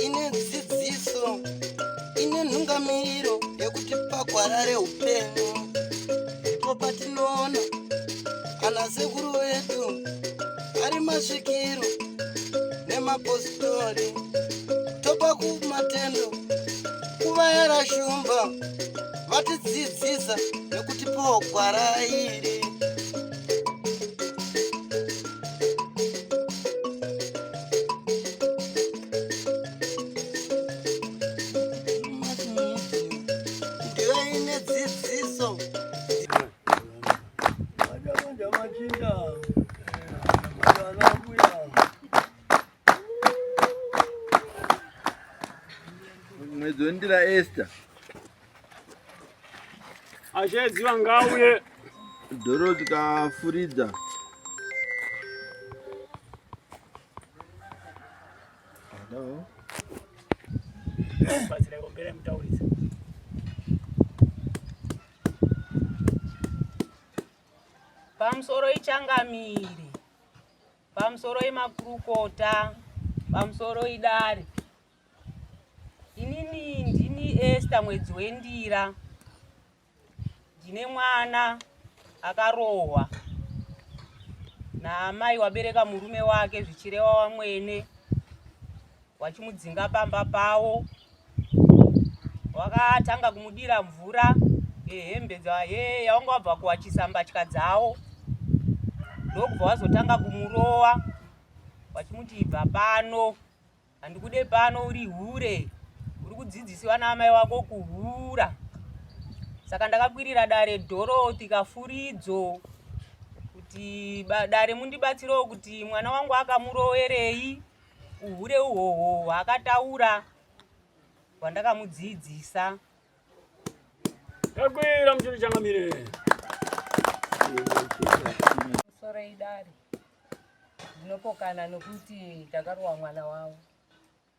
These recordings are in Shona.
ine dzidziso ine nhungamiriro yekuti pagwarare upenyu. Ndipo patinoona ana sekuru vedu ari masvikiro nemapositori, topa kumatendo kuvayara shumba vatidzidzisa nekutipawo gwara iri. Mwedzondira Esther. Achedziwa ngauye. Dorothy kafuridza. Hello. Bazile ngombele mtauriza. Pamusoro ichangamiri, pamusoro imakurukota, pamusoro idare. Inini ndini Esther mwedzi wendira. Ndine mwana akarohwa naamai wabereka murume wake zvichireva wamwene, wachimudzinga pamba pavo. Wakatanga kumudira mvura yehembe yawanga wabva kuwachisa mbatya dzavo. Ndokubva wazotanga kumurowa wachimuti ibva pano, handikude pano uri hure, uri kudzidzisiwa naamai wako kuhura. Saka ndakakwirira dare Dorothy kafuridzo kuti dare mundibatsirewo kuti mwana wangu akamurowerei uhure uhwohwo hwaakataura hwandakamudzidzisa. Takwira mchuru changamire. Musoro idare ndinopokana nokuti ndakarohwa mwana wavo.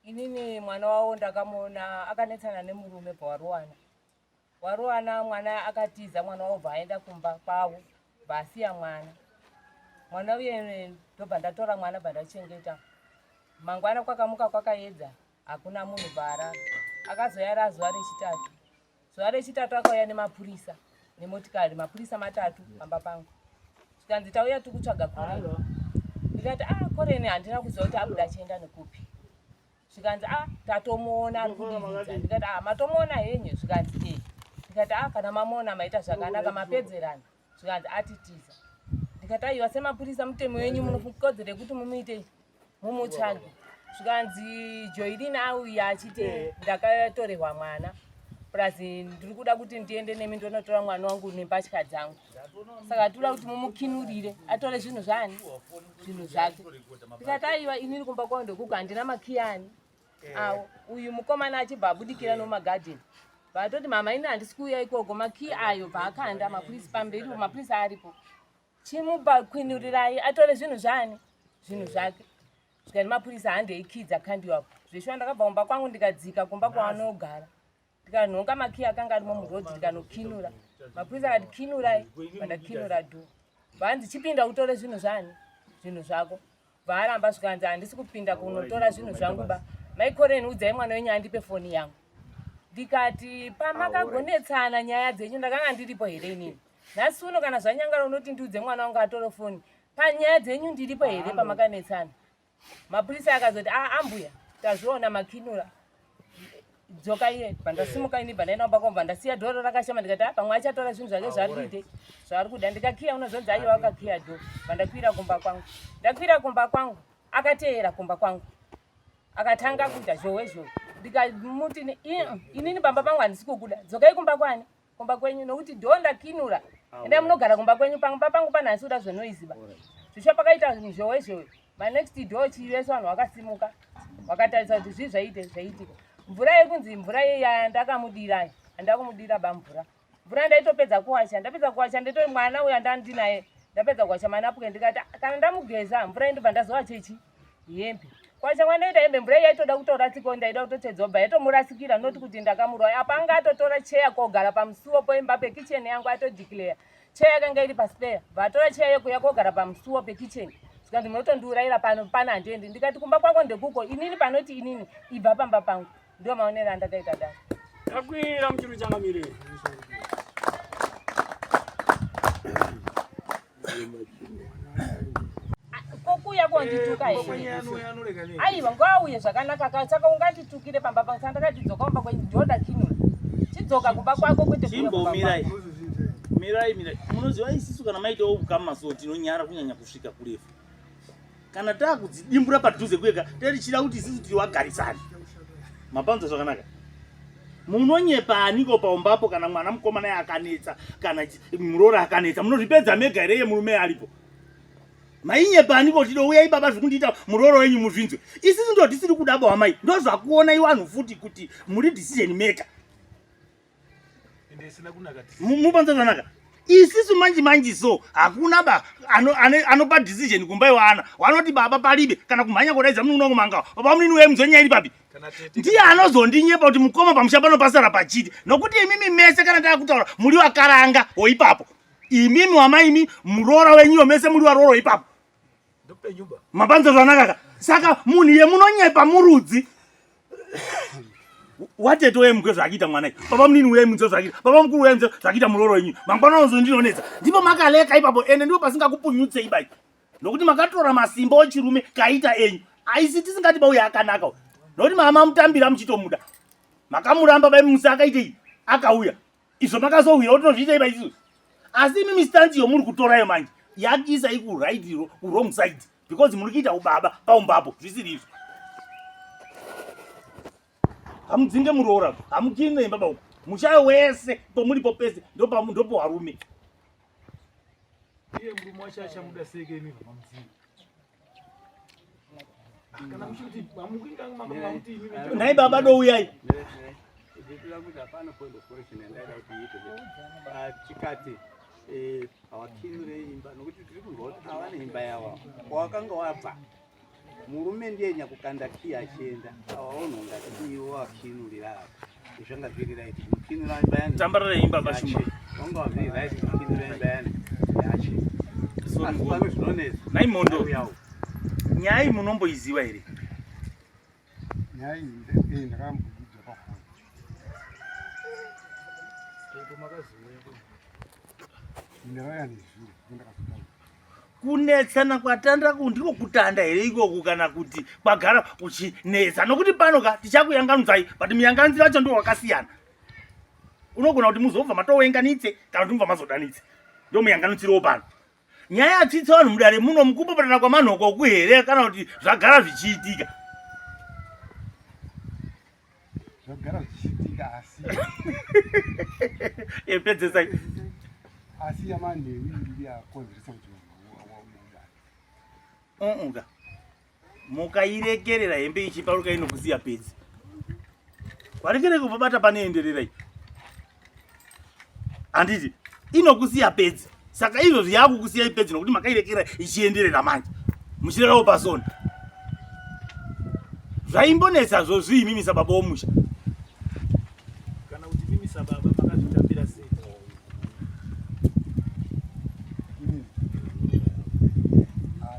Inini mwana wavo ndakamuona akanetsana nemurume pawarohwana. Warohwana mwana akatiza, mwana wavo bvaenda kumba kwavo basiya mwana. Mwana uye ndobva ndatora mwana bandachengeta. Mangwana kwakamuka kwakaedza hakuna munhu bara. Akazoyara zuva rechitatu. Zuva rechitatu akauya nemapurisa nemotikari, mapurisa matatu pamba pangu. Zvikanzi tauya tikutsvaga Koreni. Ndikati Koreni handina kuziva kuti abuda achienda nekupi. Zvikanzi tatomuona ari kudiridza. Ndikati matomuona henyu? Zvikanzi ndikati kana mamuona maita zvakanaka mapedzerana. Zvikanzi atitiza. Ndikati aiwa semapurisa mutemo wenyu munokodzera kuti mumuite mumutsvage. Zvikanzi Joyline auya achiti ndakatorerwa mwana. Prazi ndiri kuda kuti ndiende nemi ndonotora mwana wangu nembatya dzangu. Saka toda kuti mumukinurire atore zvinhu zvani, zvinhu zvake. Ndikati aiwa inini kumba kwao ndokuku handina makiyani. Uyu mukomana achibva abudikira nomagadheni. Vatoti mama ini handisi kuuya ikoko, makiyi ayo paakanda mapurisa pamberi mapurisa aripo. Chimubakwinurirai atore zvinhu zvani, zvinhu zvake. Zvikati mapurisa handeikidza kandiwapo. Zveshuwa ndakabva kumba kwangu ndikadzika kumba kwaanogara. Ndikanhonga makiyi akanga arimo murodhi ndikanokinura. Mapurisa akati kinurai, vandakinura dho. Vanzi chipinda utore zvinhu zvani, zvinhu zvako. Varamba zvikanzi handisi kupinda kunotora zvinhu zvangu ba. Mai Koreni udzai mwana wenyu andipe foni yangu. Ndikati pamakagonetsana nyaya dzenyu ndakanga ndiripo here inini. Nhasi uno kana zvanyangara unoti ndiudze mwana wangu atore foni. Panyaya dzenyu ndiripo here pamakanetsana. Mapurisa akazoti ambuya tazviona makinura. Dzoka iye bandasimuka ini bandaenda kumba kwamva ndasiya dhoro rakashama. Ndikati pamwe achatora zvinhu zvake zvarikuite zvari kuda. Ndikakiya unozonzi aiwa akakiya dho. Bandakwira kumba kwangu. Ndakwira kumba kwangu akateera kumba kwangu. Akatanga kuita zhowe zhowe. Ndikamuti inini bamba pangu handisi kukuda. Dzokai kumba kwani? Kumba kwenyu nokuti dho ndakinura. Ende munogara kumba kwenyu pamba pangu panhasi uda zvenoiziba. Zvisho pakaita zhowe zhowe. Next dho chiveso vanhu vakasimuka. Vakatarisa kuti zvizvaite zvaitika. Mvura yekunzi mvura yeya ndakamudira. Handakumudira bamvura. Mvura ndaitopedza kuwasha. Ndapedza kuwasha ndetori mwana uya ndandinaye. Ndapedza kuwasha manapuke ndikati kana ndamugeza mvura indobva ndazowa chechi hembe. Kuwasha mwana ita hembe mvura yaitoda kutoratsika ndaida kutotedzobva yatomurasikira noti kuti ndakamurwa. Apa anga atotora cheya kogara pamusuwo poimba pekicheni yangu atodeclare. cheya yakanga iri paspeya vatora cheya yekuya kogara pamusuwo pekicheni zvikanzi munotondiurayira pano pana handiendi ndikati kumba kwako ndekuko inini panoti inini ibva pamba pangu ndo maonero andakaita dai takwira muchiru changamire kokuya kondituka aiwa ngauye zvakanaka saka ungatitukire pamba pangu sandakatidzoka kumba kwenjoda kinura chidzoka kumba kwako kwete chimbomirai mirai munoziva isisu kana maitawo ukamaso tinonyara kunyanya kusvika kurefu kana takudzidimbura padhuze kwega tatichida kuti isisu tiri wagarisani mapanza zvakanaka munonyepa aniko paumbapo kana mwana mukomana yakanetsa kana murora akanetsa munozvipedza mega here yemurume aripo mainyepa aniko tido uyai baba zvikundiita muroro wenyu muzvinzwe isisu ndo tisiri kudaba wamai ndo zvakuona iwanhu futi kuti muri decision maker mupanza zvanaka isisu manji so hakuna ba anopa decision kumba iwana wanoti baba palibe kana kumhanya kudaidza munungo manga baba munini wemuzonyairi papi ndiye anozondinyepa kuti mukoma pamusha pano pasara pachiti nokuti imimi mese kana takutaura muri wakaranga woipapo imimi wamaimi murora wenyuwo mese muri waroro ipapo mapanza zvanaka saka munhu yemunonyepa murudzi wateto wemukwe zvakiita mwana baba munini wemunzo zvakiita baba mukuru wemunzo zvakiita muroro wenyu mangwana unozondinonetsa ndipo makaleka ipapo ende ndipo pasingakupunyutsei bai nokuti makatora masimba ochirume kaita enyu aisi tisingati bauya akanaka nokuti mama mutambira muchitomuda makamuramba bai musi akaitei akauya izvo makazouya otinozviitei bai isusu asi imi mistanzi yomuri kutorayo manje yakiisai kuright kurong side because muri kuita ubaba paumbapo zvisiri izvo hamudzinge muroora hamukini nemba bauko mushayo wese pomuripo pese ndopo harume iye murume wachasha muda seke imi pamudzinga kana muchiti mamukinga imi nai baba douyai chikati hawakinure imba nokuti tiri kunzwa kuti havane imba yavo kwawakanga wabva murume ndiye nyakukanda kiya achienda awaononga kuti iwo wakinurira apa zvanga zviri raiti mukinura imba yani tambarara imba bashuma vanga waviri raiti mukinura imba yani yachi asi pano zvinonesa nai mondo yawo nyai munomboiziva here nyai ndakamboidzwa pafoni ndakaya nezviro ndakazotanga kunetsana kwatanda ndiko kutanda here ikoko kana kuti kwagara uchinetsa nokuti panoka tichakuyanganudzai but muyanganisi vacho ndo wakasiyana unogona kuti muzobva matowenganitse kana kuti mubva mazodanitse ndo muyanganisiriwo pano nyaya yatsitsa vanhu mudare muno mukumbopatana kwamanhoko kuhere kana kuti zvagara zvichiitika zvagara zvichiitika asi epedzesai asi yamanhewi iri yakonzeresa kuti unga mukairekerera hembe ichiparuka inokusiya pedzi kwarekereke kupabata panoendererai handiti inokusiya pedzi saka izvozvi yakukusiyai pedzi nokuti makairekera ichienderera manje muchirerawo pasona zvaimbonetsa zvozvi imimi sababa womusha kana kuti mimi sababa makazvitambira sei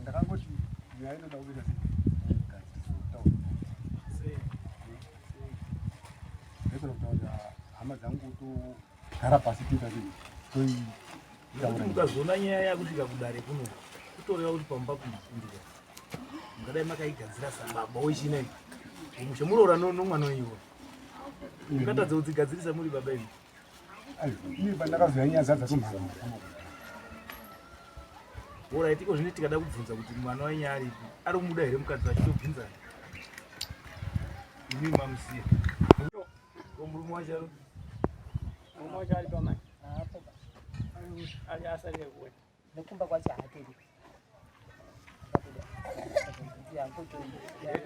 ndakangoti nyaya inoda kuita seikutaura hama dzangu togara pasi mukazoona nyaya yakusvika kudare kuno kutoreva kuti pamba kundikundira mungadai makaigadzira sababa wechinai umusha muroora nomwana wenyu mukatadza kudzigadzirisa muri baba imi ini pandakazoya nyaya zadza tomhara orit iko zvine tikada kubvunza kuti mwana wenyu aripi ari kumuda here mukadzi vachitobvunzana imi mamusiya murume wacharo murume wacho ari pamai ali asarire kuwe nekumba kwacho haatiri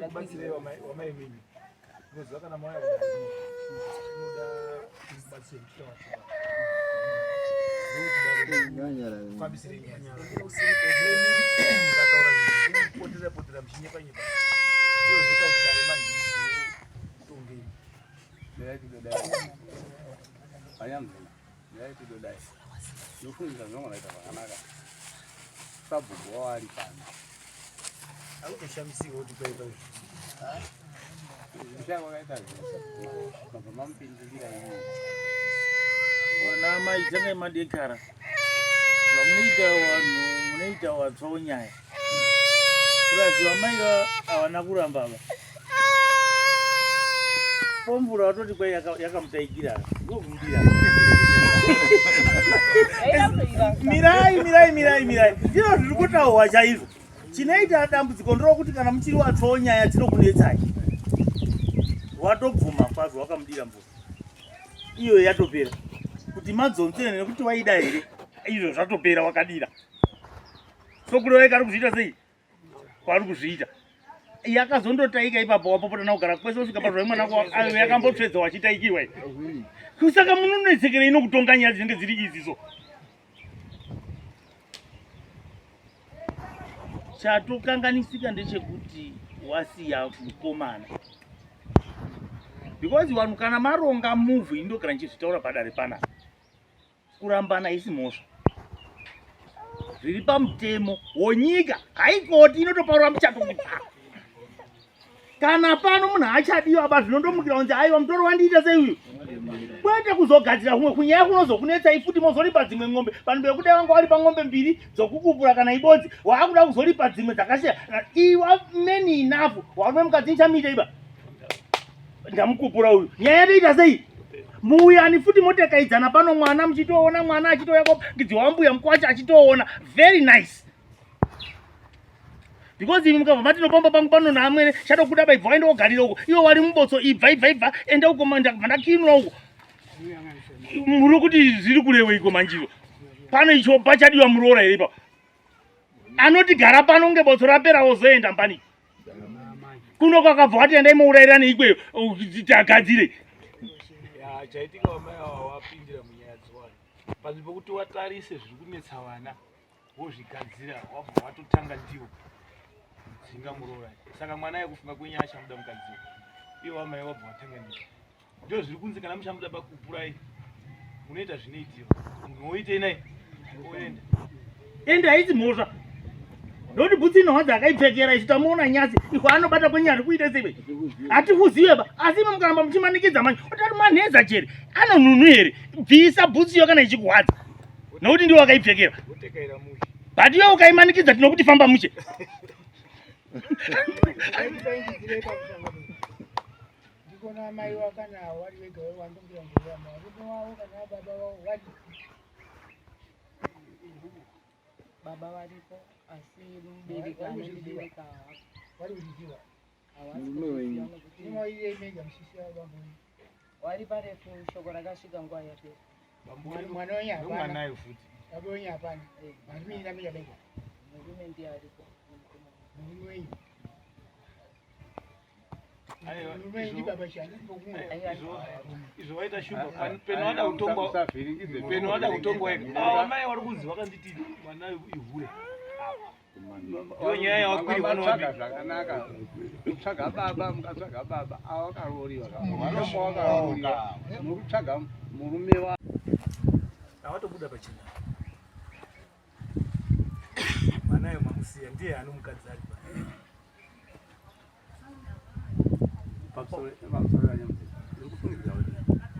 kubatsirei wamai mimi unoziva kana mauya kudainoda kubatsirei kufambisire nyaya mukataura potera muchinyepanyepa iyo zvita kuti dare manje tongei ndaitidodai anyamzina ndaitidodai Ndofunga ngona ita vakanaka. Sabhuku wali pano. Aukushamisiwa kuti paipa izvi. Ndishaka wakaita zvese. Baba mampindikira ini. Ona mai dzanga madekara. Zvamunoita vanhu munoita watsvawo nyaya. Kuraziva mai hawana kuramba ava. Pombura watoti kwai yakamutaikira. Ngokumudira. Mirai. Ndiro zviri kutaurwa chaizvo. Chinoita dambudziko nderokuti kana muchiri watsvawo nyaya dzinokunetsai. Watobvuma kwazvo wakamudira mvura. Iyo yatopera. Kuti madzonzene nekuti waida here. Izvo zvatopera wakadira. Sokuroweka ari kuzviita sei? Kwari kuzviita. Yakazondotaika ipapo wapopotana kugara kwese usvika pazvai mwana wako yakambotsvedza wachitaikiwa. Kusaka munonetsekera inokutonga nyaya dzinenge dziri idziso. Chatokanganisika ndechekuti wasiya mukomana. Because vanhu kana maronga movie ndogara ndichizvitaura padare panapa. Kurambana isi mhosva. Zviri pamutemo wonyika haikoti inotopaura muchato kuti kana pano munhu achadiwa aba zvinondomukira kunzi aiwa mutoro wandiita sei uyu. Kwete kuzogadzira kumwe kunyaya kunozokunetsai futi mozoripa dzimwe ng'ombe. Vanhu vekuda vanga vari pang'ombe mbiri dzokukupura kana ibodzi waakuda kuzoripa dzimwe dzakasiyana. Iwa many enough warume mukadzi nichamita iba. Ndamukupura uyu. Nyaya yatoita sei? Muuyani futi motekaidzana pano mwana muchitoona mwana achitouya ngidzi wambuya mukwacha achitoona. Very nice. Because imi mukabva matinopamba pangu pano naamwene chatokuda baibva waenda wogarira uko. Iwo wari mubotso ibva enda uko mandakinwa uko. Muri kuti zviri kurewe iko manjiro. Pano icho pachadiwa muroora here ipapo. Anoti gara pano nge botso rapera wozoenda mbani. Kuno kwakabva wati endai mourayirana ikweyo agadzire. Chaitika wamai ava wapindira munyaya dziwani. Panzvimbo pekuti watarise zviri kunetsa vana wozvigadzira wabva watotanga ndiwo dzingamuroora. Saka mwana yekufunga kwenyaya achamuda mukadzi. Iwo wamai wabva watanga ndiwo. Ndizvo zviri kunzi kana muchamuda pakupurai munoita zvinoitirwa. Munoitei nai? Oenda. Enda haisi mhosva. Ndokuti bhutsi inohwadza akaipfekera ichitamuona nyasi. Iko anobata kwenyaya ari kuita sei? Hatikuzive ba. Asi imi mukaramba muchimanikidza manje. Utari manhedza chete. Anonhunu here. Bvisa bhutsi iyo kana ichikuhwadza. Nokuti ndiwo akaipfekera. Wotekaira mushe. But iwe ukaimanikidza tinokuti famba mushe. Ndikona mai wakana wari wega wandongira mvura marume wavo kana baba wavo wadi. Baba varipo asi mubereki anondibereka Wari uchiziva. hawasi Iye imega musisi wavo bamboni. wari parefu shoko rakasvika nguva yapera. Mwana wenye hapana. Nomwanayo futi. Baba wenye hapana. Marume ina mega bega. Murume ndiye aripo. Murume wenye. Aiwa, Murume wenye baba chani. izvo waita shumba peno wada kutongwa peno wada kutongwa ega. Amai wari kunzi vakanditi mwanayo ihure. Iyo nyaya yawakwiri vanotsvaga zvakanaka. Kutsvaga baba mukatsvaga baba avakaroriwa. Vanomba vakaroriwa. Mukutsvaga murume wa awatobuda pachina. Mwanayo mamusiya ndiye anomukadzi ari pa. pamusoro yanyamuti ndikufungidzira kuti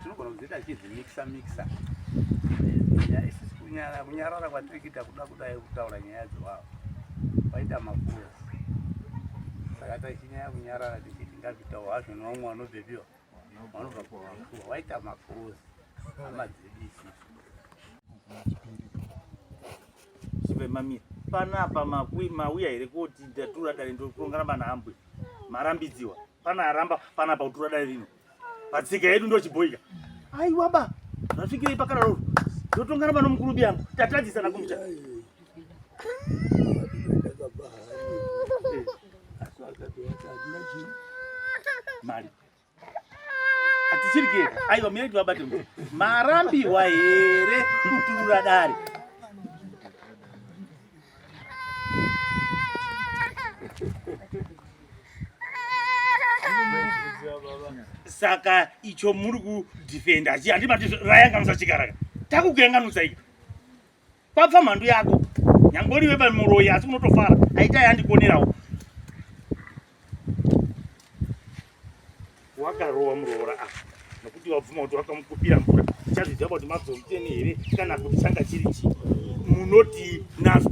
tinogona kuzoita achizimixa isisi kunyarara kwatiri kuita kuda kudai kutaura nyaya dzewavo waita makurosi saka tachinyaya kunyarara tichiti ngazvitaura hazvo nevamwe vanobvepiwa vanobva kuvakuva waita makurosi amadzibisi Chipemamira. Panapa mauya here kuti ndatura dare ndokurongana naambwe. Marambidziwa. Pana aramba panapa kutura dare rino. Patsika yedu ndochibhoika. Aiwa ba. Zvasvikirei pakararo. Ndotongana pano mukurubi yangu. Tatadzisana kumucha. Mari. Atichirike. Aiwa mireti wabate mtu. Marambiwa here kutura dare. Saka icho muri kudefenda. Handibati rayanga musachikaraga. Takukenganutsa ika. Papfa mhandu yako. Nyangoriwe pamuroyi asi unotofara. Aitai handikonerawo. Wakarowa muroora apa. Nokuti wabvuma kuti wakamukupira mvura. Chazviziva kuti madzomuteni here kana kuti changa chiri chi. Munoti nazvo.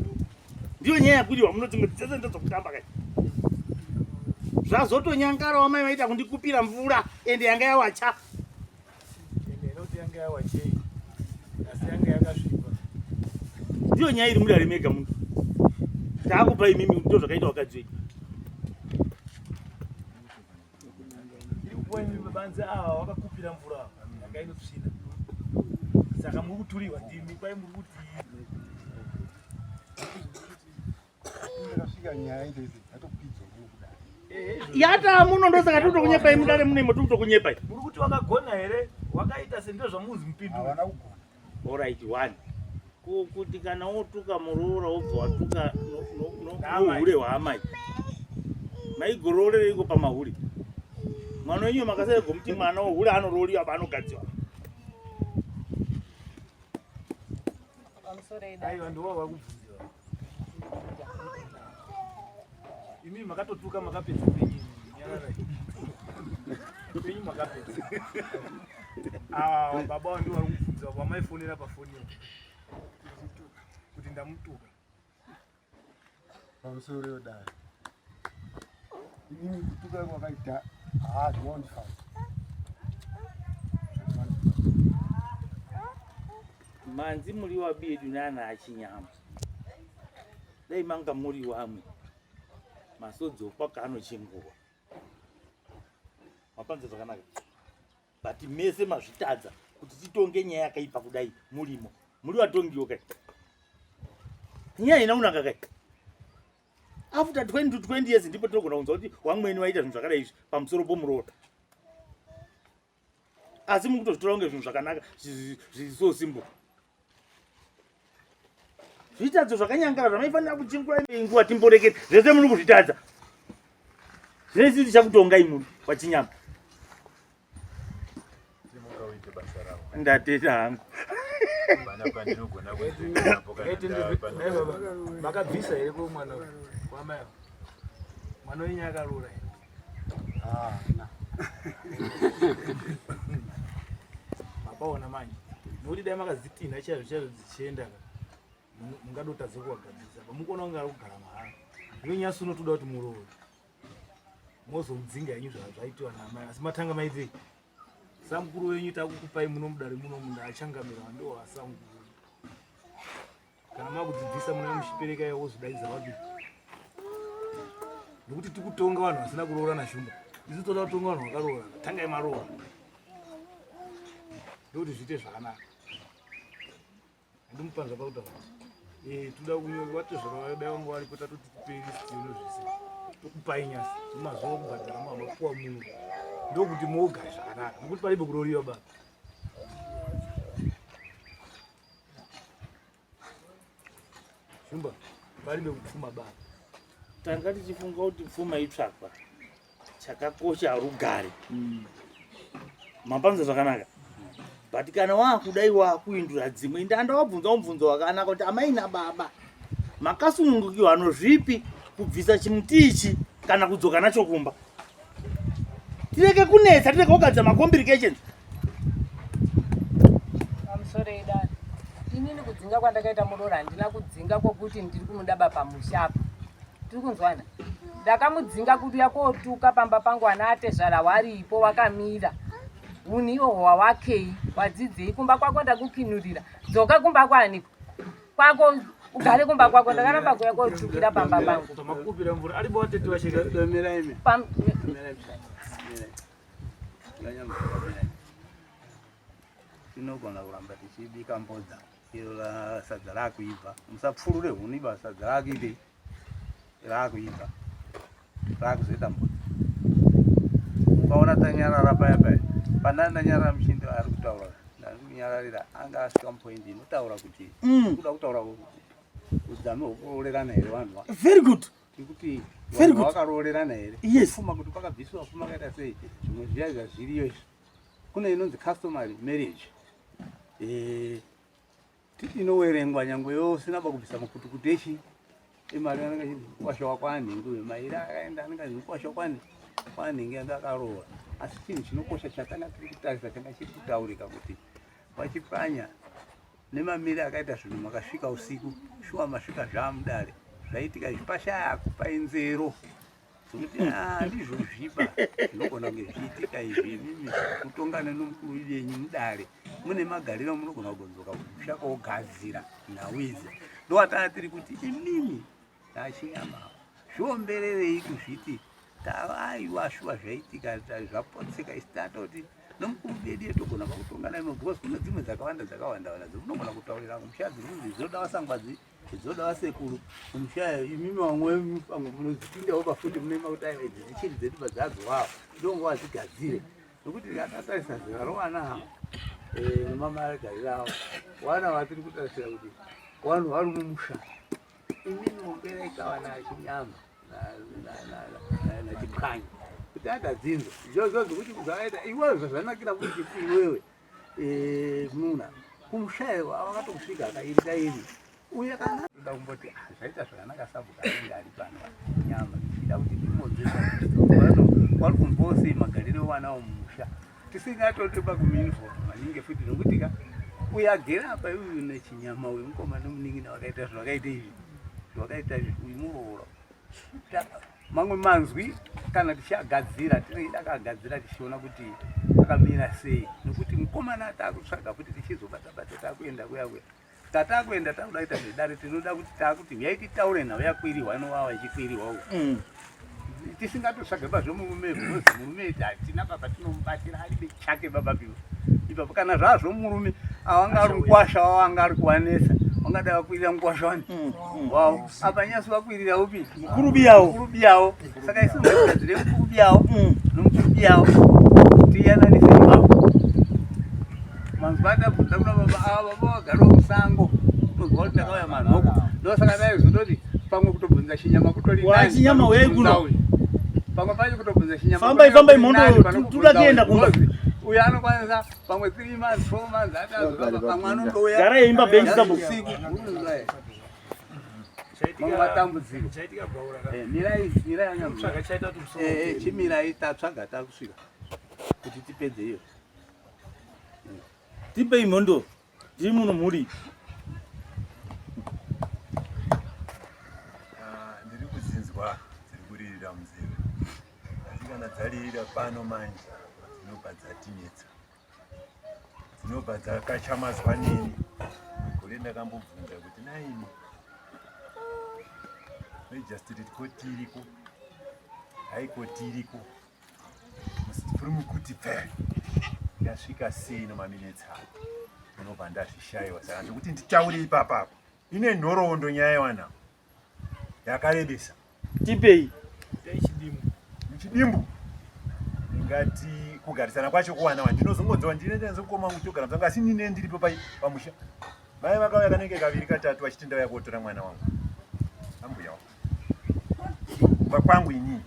Ndiyo nyaya yakuti wamunoti mwedzi dzese ndedzokutamba kai. Zvazotonyangarawo mai vaita kundikupira mvura ende yanga yawacha. Noti yanga yawachei. Asi yanga yakasvipa. Ndiyo nyaya iri mudare mega munhu. Taakupa imimi ndo zvakaita wakadzvei. Banze wakakupira mvura yanga inotsvina. Saka muri kuturiwa ndimi kwai muri kuti Ndakasvika nyaya idzi dzatokwidza kudai. Yata muno ndosaka totokunyepai mudare mune moto kutokunyepai. Muri kuti wakagona here wakaita sendo zvamuzi mupindura. Havana kugona. Alright, one. Kuti kana wotuka muroora wobva watuka nohure hwamai. Maigororere iko pamahuri. Mwana wenyu makasai gomuti mwana wohure anororiwa paanogadziwa. Aiwa ndiwo wakubvunziwa. Imi makatotuka makapedza penyu nyarara. Penyu makapedza. Baba ndiwo wakubvunziwa wamaifonera pafoni. Kuti ndamutuka. Pamusoro yodai. Ini kutuka kwakaita hard one fight. Manzi muri wabedu nana achinyama. Dai manga muri wamwe. Masodzi okwaka anochinguwa. Mapanze zvakanaka. But mese mazvitadza kuti titonge nyaya yakaipa kudai murimo. Muri watongiwo kai. Nyaya ina unanga kai. After 20 to 20 years ndipo tinogona kunzwa kuti wamweni waita zvinhu zvakadai izvi pamusoro pomuroora. Asi mukutozvitora kunge zvinhu zvakanaka zvisiso simple. Zvitadzo zvakanyangara zvamaifanira kuchingura nguva timboreketa. Zvese muri kuzvitadza. Zvese chiti chakutonga imuri wachinyama. Ndateta hangu. Makabvisa here kumwana wamai. Mwana wenyu akarura here. Mapaona manje. Nokuti dai makazitina chaizvo dzichienda mungadotadza kuwagadzisa. Pamukona kunge ari kugara mahara. Nyonyasu unotoda kuti muroore. Mozomudzinga henyu zvaitwa namai. Asi matanga maitei. Samukuru wenyu takukupai muno mudare muno munhu achangamira ndo asamukuru. Kana makudzidzisa muna mushipereka yawo zodaidza wapi. Nokuti tikutonga vanhu vasina kuroora nashumba. Isu toda kutonga vanhu vakaroora. Tangai maroora. Ndokuti zviite zvakanaka. Ndimupanza pakuta. Toda kunyora wati zvakadai wangu waripo tatoti tipei list yono zvese. Tokupai nyasi. Mazuva okubhadhara makuwa munhu. Ndokuti mogara zvakanaka. Nokuti paribe kuroriwa baba. Shumba, paribe kupfuma baba. Tanga tichifunga kuti pfuma itsvakwa. Chakakosha rugare. Mapanza zvakanaka. But kana wakudai wakuindura dzimwe ndandawabvunza mubvunzo wakanaka kuti amai nababa makasunungukiwa nozvipi kubvisa chimuti ichi kana kudzoka nacho kumba. Tireke kunetsa, tireke kugadzira macomplications. Sorry dad. Inini kudzinga kwandakaita muroora handina kudzinga kwokuti ndiri kumudaba pamushapo. Tiri kunzwana? Ndakamudzinga kuti yakotuka pamba pangu anate zvara waripo wakamira. Uniwo hwawakei wadzidzei kumba kwako ndakukinurira. Dzoka kumba kwani? Kwako ugare kumba kwako ndakaramba kuya kotukira pamba pangu. Makupira mvura aribo watete washeka domera ime. Tinogona kuramba tichibika mbodza iro sadza rakuibva. Musapfurure huni basa sadza rakuite rakuibva. Rakuzoita mbodza. Ukaona tanyarara paya paya. Pananda nyarara mushindi ari kutaura. Ndanyararira anga asvika point inotaura kuti kuda kutaura udzame ukorerana here vanhu. Very good. Kuti very good. Wakarorerana here. Yes. Pfuma kuti pakabviswa pfuma kaita sei. Zvimwe zviya zviriyo izvi. Kune inonzi customary marriage. inowerengwa nyangwe yose nabakubvisa makutukuteshi imari anenge kwashawa kwanhingi uye mairi akaenda anenge kwashawa kwanhingi anga akarohwa. Asi chinhu chinokosha chatanga tiri kutarisa changa chiri kutaurika kuti pachipfanya nemamiri akaita zvinhu makasvika usiku shuwa masvika zvamudare zvaitika pashaya kupa inzero zokuti ndizvo zvipa zvinogona kunge zviitika izvi. Mimi kutongana nomukuru wenyu mudare mune magariro munogona kugonzoka kushaka ogadzira nawizi ndowatanga tiri kuti imimi nachinyama zviombererei kuzviti aiwa shuwa zvaitika zvapotseka isitatoti nomukuru wedu yetogona pakutongana imo because kune dzimwe dzakawanda dzomunogona kutaurira musha dziri dzoda wasangwadzi dzoda wasekuru musha imimi vamwe munozipindawo pafuti munoima kuti aiwa idzi dzichiri dzedu padzadzo ndongo wadzigadzire nokuti akatarisa zera rowana nemamaragariro avo wana vatiri kutarisira kuti vanhu vari mumusha imimi mumbera ikawa nachinyama nachipwanya kuti atadzinzo izvozvo kuti kuzavaita iwewe zvazvanakira kuti iwewe muna kumushayiwa avakatokusvika akairika iri uye kana toda kumboti zvaita zvakanaka sabuka anenge ari pano nyama ida kuti ndimodzesa vari kumbosei magariro vana mumusha tisingatoti pakuminivhoro maningi futi nokuti uye agera apa iuyu nechinyama uyu mukomana munin'ina wakaita zvakaita izvi zvakaita uyu muroora mamwe manzwi kana tichagadzira tinoida kagadzira tichiona kuti akamira sei nokuti mukomana atakutsvaga kuti tichizobata-bata takuenda kuyakuya tatakuenda takuda kuita zvedare tinoda kuti takuti uyai titaure nawo yakwirirwa inovava ichikwirirwa uyu tisingatotsvaga pazvomurume bhozi murume hatina baba tinomubatira ari bechake baba pivo ipapo kana zvazvo murume awanga ari mukwasha wawanga ari kuwanesa wangada wakwirira mukwasha wani wavo apa nyasi wakwirira upi mukurubi yawo saka isi mugadzire mukurubi yawo nomukurubi yawo tiyananise ivavo manzwi atabvunza kuna baba ava baba wagara musango nozwa kuti takauya manhoko ndosaka daizondoti pamwe kutobvunza chinyama kutori chinyama wekuno pamwe pacho kutobvunza chinyama fambai mhondo tuda kuenda kumba uyu anokwanisa pamwe 3 months 4 months atazvaa pamwe anondouya gara imba benchi usiku matambudziko mirai chimirai tatsvaga takusvika kuti tipedze iyo tipei mhondo tiri muno muri ndiri kuzinzwa dziri kuririra munzeve asi kana dzarira pano manje dzinobva dzatinetsa dzinobva dzakachamazwa neni gore ndakambobvunza kuti naini nejastiri kotiriko haikotiriko musifuri mukuti pfe ndasvika sei nomaminetsano unobva ndazvishayiwa saka ndikuti nditaure ipapapo ine nhoroondo nyaya yawana yakarebesa tipei muchidimbu ingati kugarisana kwacho kuwanawa ndinozongodzowa ndinezokoma kutogara muzangu asi nine ndiripo pamusha mai vakauya kanenge kaviri katatu vachitenda vaya kotora mwana wangu ambuya wangu kuba kwangu inini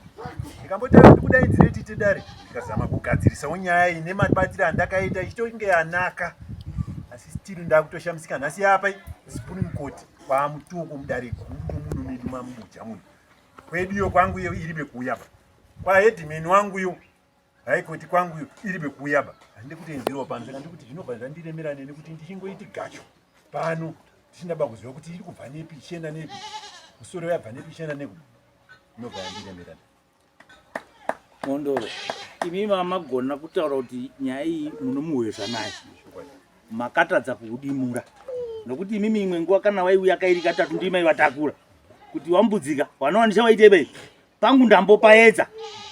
ndikambotaura kuti kudaidzire tite dare ndikazama kugadzirisawo nyaya ine mabatiro andakaita ichitonge yanaka asi stiri ndakutoshamisika nhasi apa sipuni mukoti kwamutuku mudare gudu muno medu mamuja muno kweduyo kwangu iyo iri bekuuyaba kwahedhimeni wangu yo haikoti kwangu yo iri bekuuyaba handidi kutenzeriwa pano saka ndikuti zvinobva zvandiremera nene kuti ndichingoiti gacho pano tichindaba kuziva kuti iri kubva nepi ichienda nepi musoro yabva nepi ichienda neku inobva yandiremera mondoro imi mamagona kutaura kuti nyaya iyi munomuhwezva nayo makatadza kudimura nokuti imimi imwe nguva kana waiuya kairi katatu ndimai vatakura kuti wambudzika wanowa ndichawaitebei pangu ndambopaedza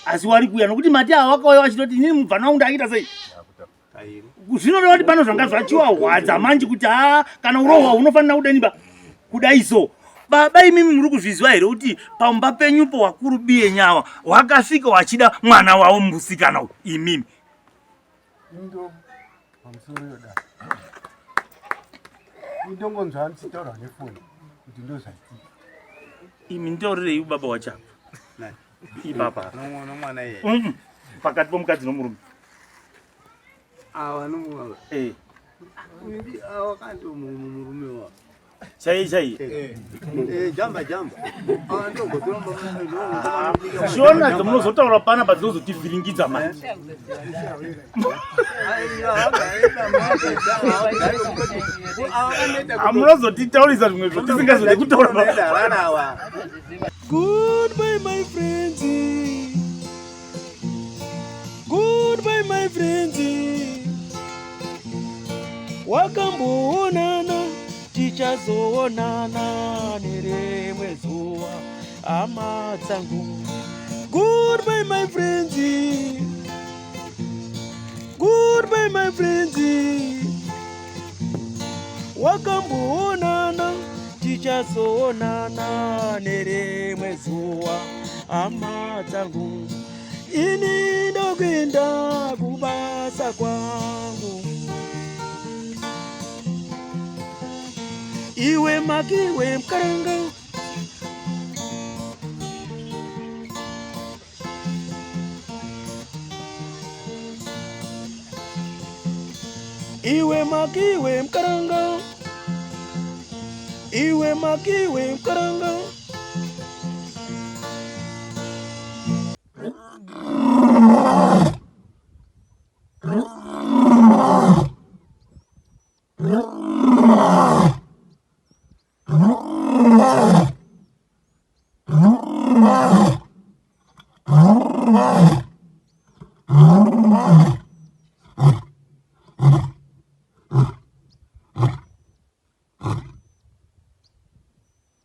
asi wari kuya nokuti mati ava wakauya wachitoti inini mubvana wangu ndaita sei zvinoreva kuti pano zvanga zvachiwahwadza manje kuti kana urohwa unofanira kudaniba kudai so baba imimi muri kuzviziva here kuti pamba penyupo wakuru biye nyawa wakasvika wachida mwana wavo musikana imimi indo pamusoro yoda indongonzwa ndichitaura nefoni kuti ndozvaitika imi nditaurirei baba wacha ibaba nomwana iye pakati pomukadzi nomurume ava nomwana Wakati murume wa. Chai. Jamba. Ndogo tulomba mwana. Shona munozotaura pana padzozotivhiringidza manje. Amunozotitaurisa zvimwe zvotisingazode kutaura. Goodbye my friends. Goodbye my friends. Wakamboonana tichazoonana nerimwe zuva hama dzangu. Goodbye my friends. Goodbye my friends. Wakamboonana tichazoonana nerimwe zuva hama dzangu. Ini ndokwenda kubasa kwangu. Iwe makiwe mkaranga. Iwe makiwe mkaranga. Iwe makiwe mkaranga. Oh